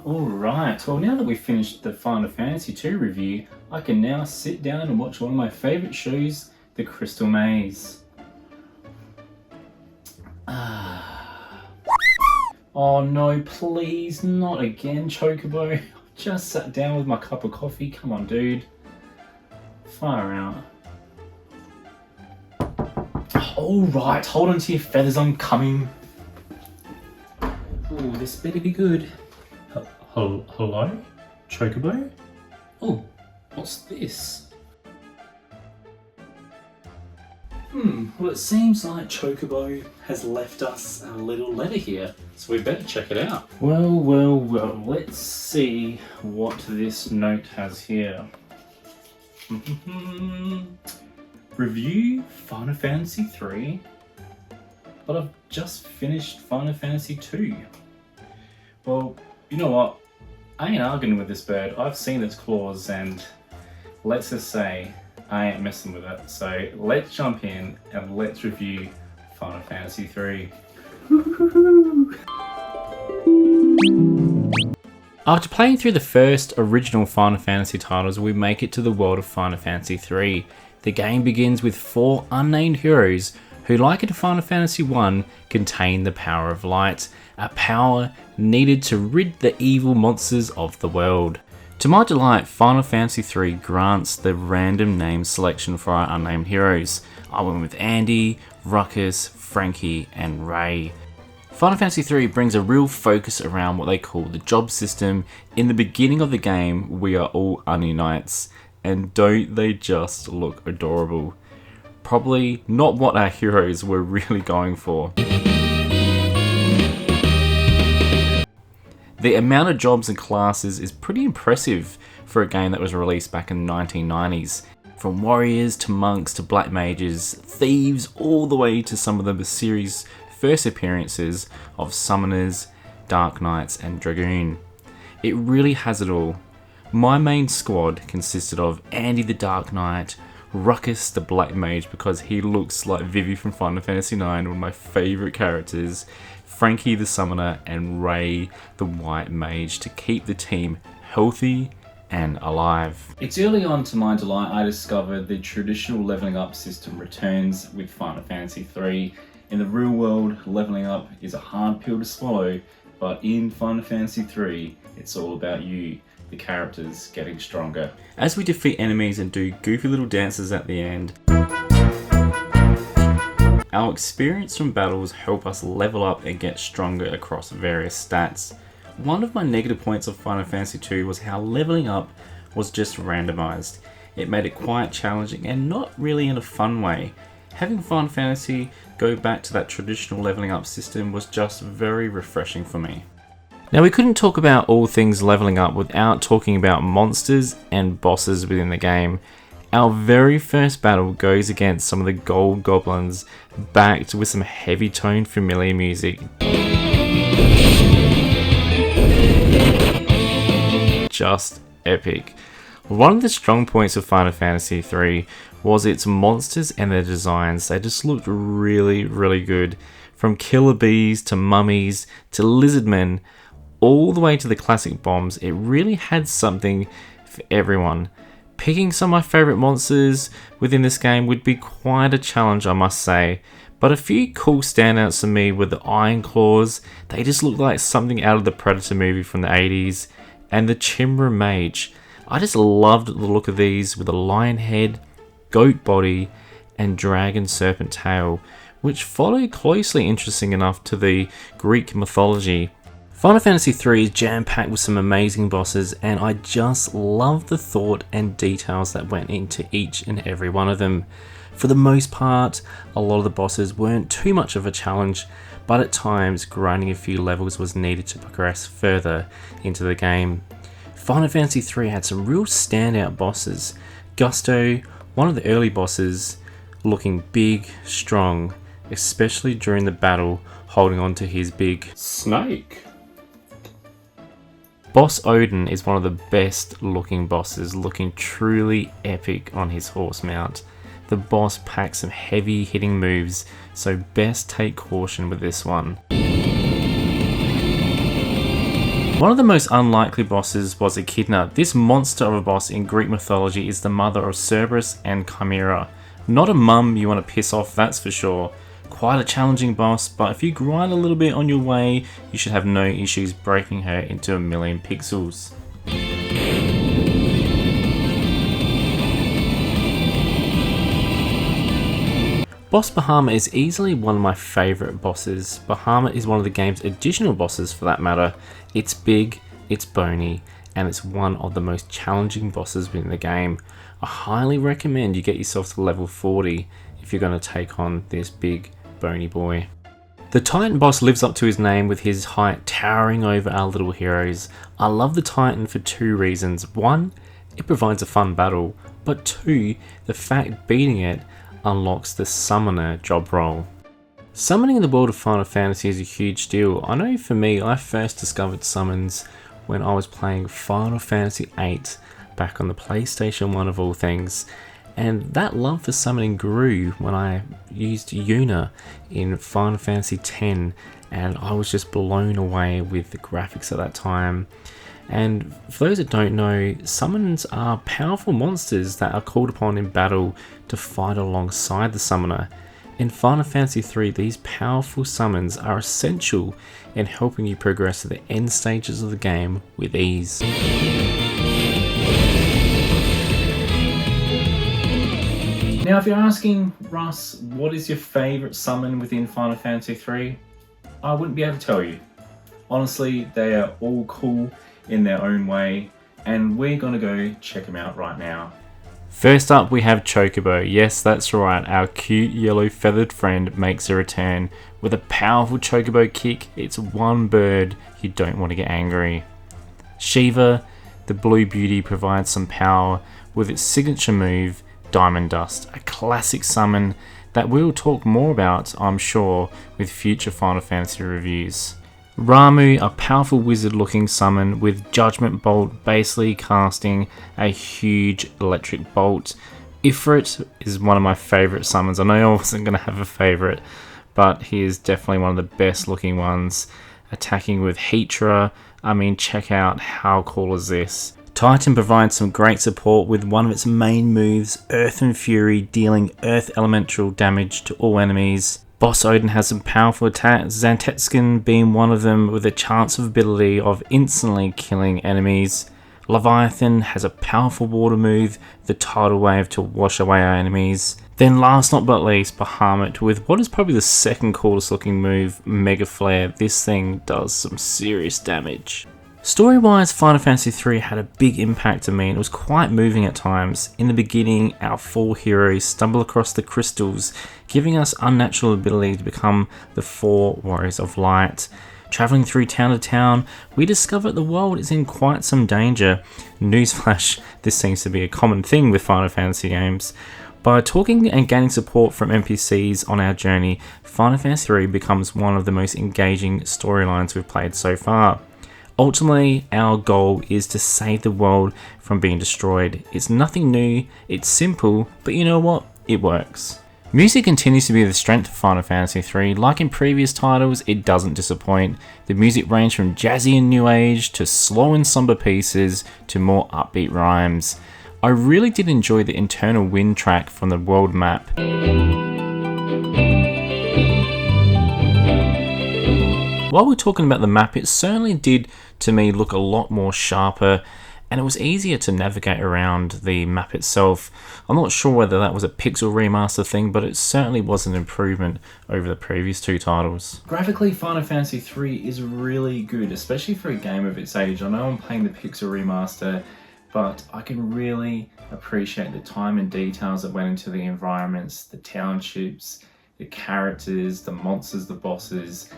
Alright, well now that we've finished the Final Fantasy 2 review, I can now sit down and watch one of my favourite shows, The Crystal Maze. Oh no, please, not again, Chocobo. Just sat down with my cup of coffee, come on dude. Fire out. Alright, hold on to your feathers, I'm coming. Oh, this better be good. Hello? Chocobo? Oh, what's this? Well it seems like Chocobo has left us a little letter here, so we better check it out. Well, let's see what this note has here. Review Final Fantasy 3, but I've just finished Final Fantasy 2. Well, you know what? I ain't arguing with this bird. I've seen its claws and let's just say I ain't messing with it. So let's jump in and let's review Final Fantasy 3. After playing through the first original Final Fantasy titles, we make it to the world of Final Fantasy 3. The game begins with 4 unnamed heroes who, like in Final Fantasy 1, contain the power of light, a power needed to rid the evil monsters of the world. To my delight, Final Fantasy 3 grants the random name selection for our unnamed heroes. I went with Andy, Ruckus, Frankie, and Ray. Final Fantasy 3 brings a real focus around what they call the job system. In the beginning of the game, we are all Onion Knights, and don't they just look adorable? Probably not what our heroes were really going for. The amount of jobs and classes is pretty impressive for a game that was released back in the 1990s. From warriors to monks to black mages, thieves, all the way to some of the series' first appearances of summoners, dark knights and dragoon. It really has it all. My main squad consisted of Andy the Dark Knight, Ruckus the Black Mage because he looks like Vivi from Final Fantasy 9, one of my favourite characters, Frankie the Summoner and Ray the White Mage to keep the team healthy and alive. It's early on to my delight I discovered the traditional levelling up system returns with Final Fantasy 3. In the real world, levelling up is a hard pill to swallow, but in Final Fantasy 3, it's all about you, the characters, getting stronger. As we defeat enemies and do goofy little dances at the end, our experience from battles help us level up and get stronger across various stats. One of my negative points of Final Fantasy 2 was how leveling up was just randomized. It made it quite challenging and not really in a fun way. Having Final Fantasy go back to that traditional leveling up system was just very refreshing for me. Now we couldn't talk about all things leveling up without talking about monsters and bosses within the game. Our very first battle goes against some of the gold goblins, backed with some heavy toned familiar music. Just epic. One of the strong points of Final Fantasy 3 was its monsters and their designs. They just looked really good. From killer bees to mummies to lizardmen, all the way to the classic bombs, it really had something for everyone. Picking some of my favourite monsters within this game would be quite a challenge, I must say. But a few cool standouts for me were the Iron Claws. They just looked like something out of the Predator movie from the 80s. And the Chimbra Mage. I just loved the look of these with a lion head, goat body, and dragon serpent tail, which followed closely, interesting enough, to the Greek mythology. Final Fantasy 3 is jam-packed with some amazing bosses, and I just love the thought and details that went into each and every one of them. For the most part, a lot of the bosses weren't too much of a challenge, but at times grinding a few levels was needed to progress further into the game. Final Fantasy 3 had some real standout bosses. Gusto, one of the early bosses, looking big, strong, especially during the battle, holding on to his big snake. Boss Odin is one of the best looking bosses, looking truly epic on his horse mount. The boss packs some heavy hitting moves, so best take caution with this one. One of the most unlikely bosses was Echidna. This monster of a boss in Greek mythology is the mother of Cerberus and Chimera. Not a mum you want to piss off, that's for sure. Quite a challenging boss, but if you grind a little bit on your way, you should have no issues breaking her into 1,000,000 pixels. Boss Bahamut is easily one of my favourite bosses. Bahamut is one of the game's additional bosses for that matter. It's big, it's bony, and it's one of the most challenging bosses within the game. I highly recommend you get yourself to level 40 if you're going to take on this big, bony boy. The Titan boss lives up to his name with his height towering over our little heroes. I love the Titan for two reasons. One, it provides a fun battle, but two, the fact beating it unlocks the summoner job role. Summoning in the world of Final Fantasy is a huge deal. I know for me, I first discovered summons when I was playing Final Fantasy VIII back on the PlayStation 1 of all things, and that love for summoning grew when I used Yuna in Final Fantasy X, and I was just blown away with the graphics at that time. And for those that don't know, summons are powerful monsters that are called upon in battle to fight alongside the summoner. In Final Fantasy III, these powerful summons are essential in helping you progress to the end stages of the game with ease. Now if you're asking, Russ, what is your favourite summon within Final Fantasy III? I wouldn't be able to tell you. Honestly, they are all cool in their own way, and we're gonna go check them out right now. First up we have Chocobo. Yes, that's right, our cute yellow feathered friend makes a return. With a powerful Chocobo kick, it's one bird you don't want to get angry. Shiva, the blue beauty, provides some power with its signature move, Diamond Dust, a classic summon that we'll talk more about, I'm sure, with future Final Fantasy reviews. Ramu, a powerful wizard-looking summon with Judgment Bolt, basically casting a huge electric bolt. Ifrit is one of my favourite summons. I know I wasn't going to have a favourite, but he is definitely one of the best looking ones. Attacking with Heatra, I mean, check out how cool is this. Titan provides some great support with one of its main moves, Earth and Fury, dealing earth elemental damage to all enemies. Boss Odin has some powerful attacks, Xantetskin being one of them with a chance of ability of instantly killing enemies. Leviathan has a powerful water move, the Tidal Wave, to wash away our enemies. Then last not but least, Bahamut with what is probably the second coolest looking move, Mega Flare. This thing does some serious damage. Story-wise, Final Fantasy III had a big impact on me and it was quite moving at times. In the beginning, our four heroes stumble across the crystals, giving us unnatural ability to become the four Warriors of Light. Travelling through town to town, we discover the world is in quite some danger. Newsflash, this seems to be a common thing with Final Fantasy games. By talking and gaining support from NPCs on our journey, Final Fantasy III becomes one of the most engaging storylines we've played so far. Ultimately, our goal is to save the world from being destroyed. It's nothing new, it's simple, but you know what? It works. Music continues to be the strength of Final Fantasy III. Like in previous titles, it doesn't disappoint. The music ranged from jazzy and new age, to slow and somber pieces, to more upbeat rhymes. I really did enjoy the internal wind track from the world map. While we're talking about the map, it certainly did to me look a lot more sharper and it was easier to navigate around the map itself. I'm not sure whether that was a pixel remaster thing, but it certainly was an improvement over the previous two titles. Graphically, Final Fantasy III is really good, especially for a game of its age. I know I'm playing the pixel remaster, but I can really appreciate the time and details that went into the environments, the townships, the characters, the monsters, the bosses.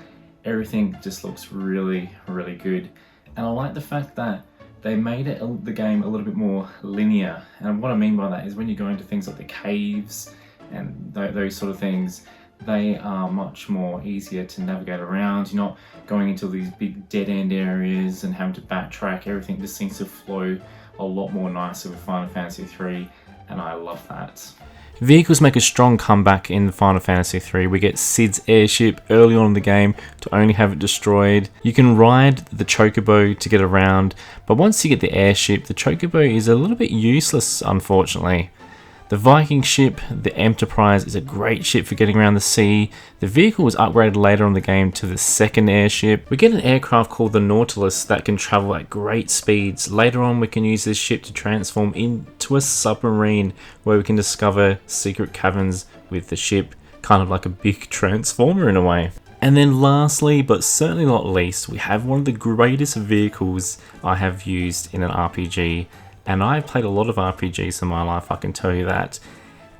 Everything just looks really, really good. And I like the fact that they made the game a little bit more linear. And what I mean by that is when you go into things like the caves and those sort of things, they are much more easier to navigate around. You're not going into these big dead-end areas and having to backtrack. Everything just seems to flow a lot more nicer with Final Fantasy III, and I love that. Vehicles make a strong comeback in Final Fantasy 3. We get Cid's airship early on in the game to only have it destroyed. You can ride the chocobo to get around, but once you get the airship, the chocobo is a little bit useless, unfortunately. The Viking ship, the Enterprise, is a great ship for getting around the sea. The vehicle was upgraded later on in the game to the second airship. We get an aircraft called the Nautilus that can travel at great speeds. Later on we can use this ship to transform into a submarine where we can discover secret caverns with the ship, kind of like a big transformer in a way. And then lastly, but certainly not least, we have one of the greatest vehicles I have used in an RPG. And I've played a lot of RPGs in my life, I can tell you that.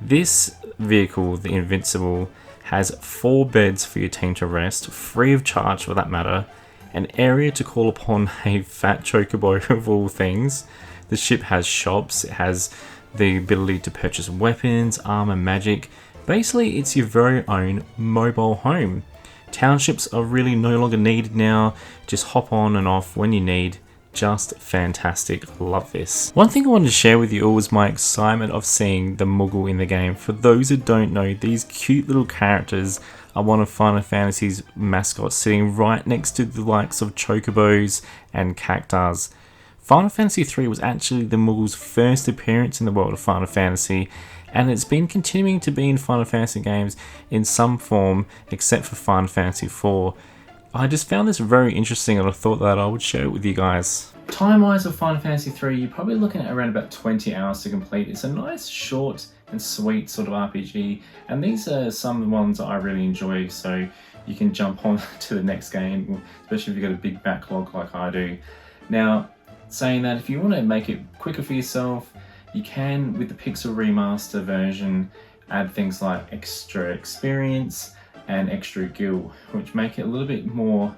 This vehicle, the Invincible, has 4 beds for your team to rest, free of charge for that matter, an area to call upon a fat chocobo of all things. The ship has shops, it has the ability to purchase weapons, armor, magic. Basically, it's your very own mobile home. Townships are really no longer needed now, just hop on and off when you need. Just fantastic, love this. One thing I wanted to share with you all was my excitement of seeing the Moogle in the game. For those who don't know, these cute little characters are one of Final Fantasy's mascots, sitting right next to the likes of chocobos and cactus. Final Fantasy 3 was actually the Moogle's first appearance in the world of Final Fantasy, and it's been continuing to be in Final Fantasy games in some form, except for Final Fantasy 4. I just found this very interesting and I thought that I would share it with you guys. Time-wise of Final Fantasy 3, you're probably looking at around about 20 hours to complete. It's a nice, short and sweet sort of RPG, and these are some of the ones that I really enjoy, so you can jump on to the next game, especially if you've got a big backlog like I do. Now, saying that, if you want to make it quicker for yourself, you can, with the Pixel Remaster version, add things like extra experience and extra gil, which make it a little bit more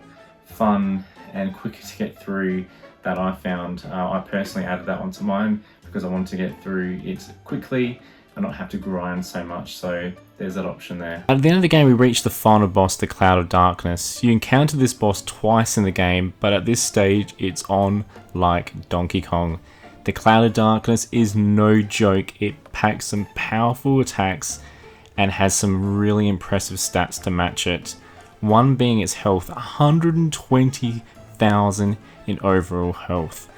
fun and quicker to get through that I found. I personally added that onto mine because I wanted to get through it quickly and not have to grind so much, so there's that option there. At the end of the game we reach the final boss, the Cloud of Darkness. You encounter this boss twice in the game, but at this stage it's on like Donkey Kong. The Cloud of Darkness is no joke, it packs some powerful attacks and has some really impressive stats to match it. One being its health, 120,000 in overall health.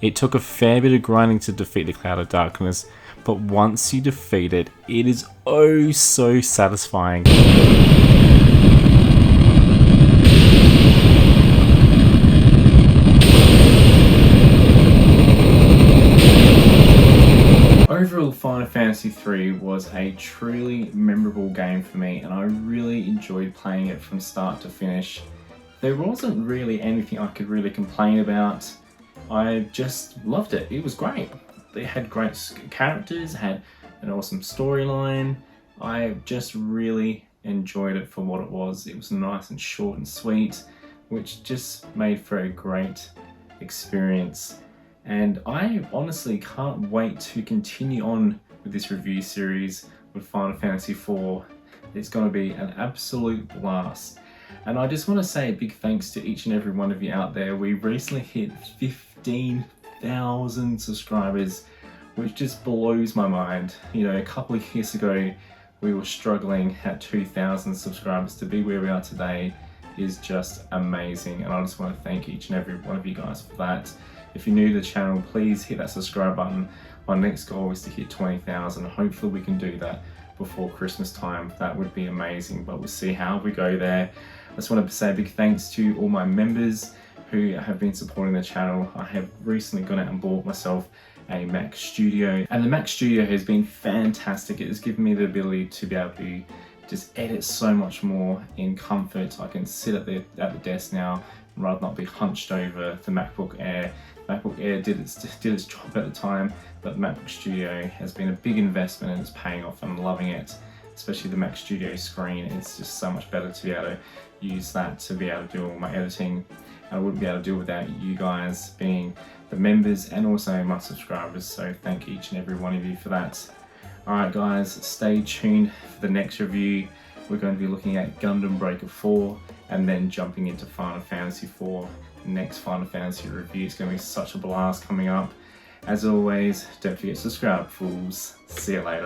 It took a fair bit of grinding to defeat the Cloud of Darkness, but once you defeat it, it is oh so satisfying. Overall, Final Fantasy 3 was a truly memorable game for me, and I really enjoyed playing it from start to finish. There wasn't really anything I could really complain about. I just loved it. It was great. It had great characters, had an awesome storyline. I just really enjoyed it for what it was. It was nice and short and sweet, which just made for a great experience. And I honestly can't wait to continue on with this review series with Final Fantasy 4. It's going to be an absolute blast. And I just want to say a big thanks to each and every one of you out there. We recently hit 15,000 subscribers, which just blows my mind. You know, a couple of years ago we were struggling at 2,000 subscribers. To be where we are today is just amazing, and I just want to thank each and every one of you guys for that. If you're new to the channel, please hit that subscribe button. My next goal is to hit 20,000. Hopefully we can do that before Christmas time. That would be amazing, but we'll see how we go there. I just want to say a big thanks to all my members who have been supporting the channel. I have recently gone out and bought myself a Mac Studio, and the Mac Studio has been fantastic. It has given me the ability to be able to just edit so much more in comfort. I can sit at the desk now rather than not be hunched over the MacBook Air. MacBook Air did its job at the time, but the MacBook Studio has been a big investment and it's paying off. I'm loving it, especially the Mac Studio screen. It's just so much better to be able to use that to be able to do all my editing. I wouldn't be able to do it without you guys being the members and also my subscribers, so thank each and every one of you for that. Alright guys, stay tuned for the next review. We're going to be looking at Gundam Breaker 4 and then jumping into Final Fantasy 4. Next Final Fantasy review is going to be such a blast coming up. As always, don't forget to subscribe, fools. See you later.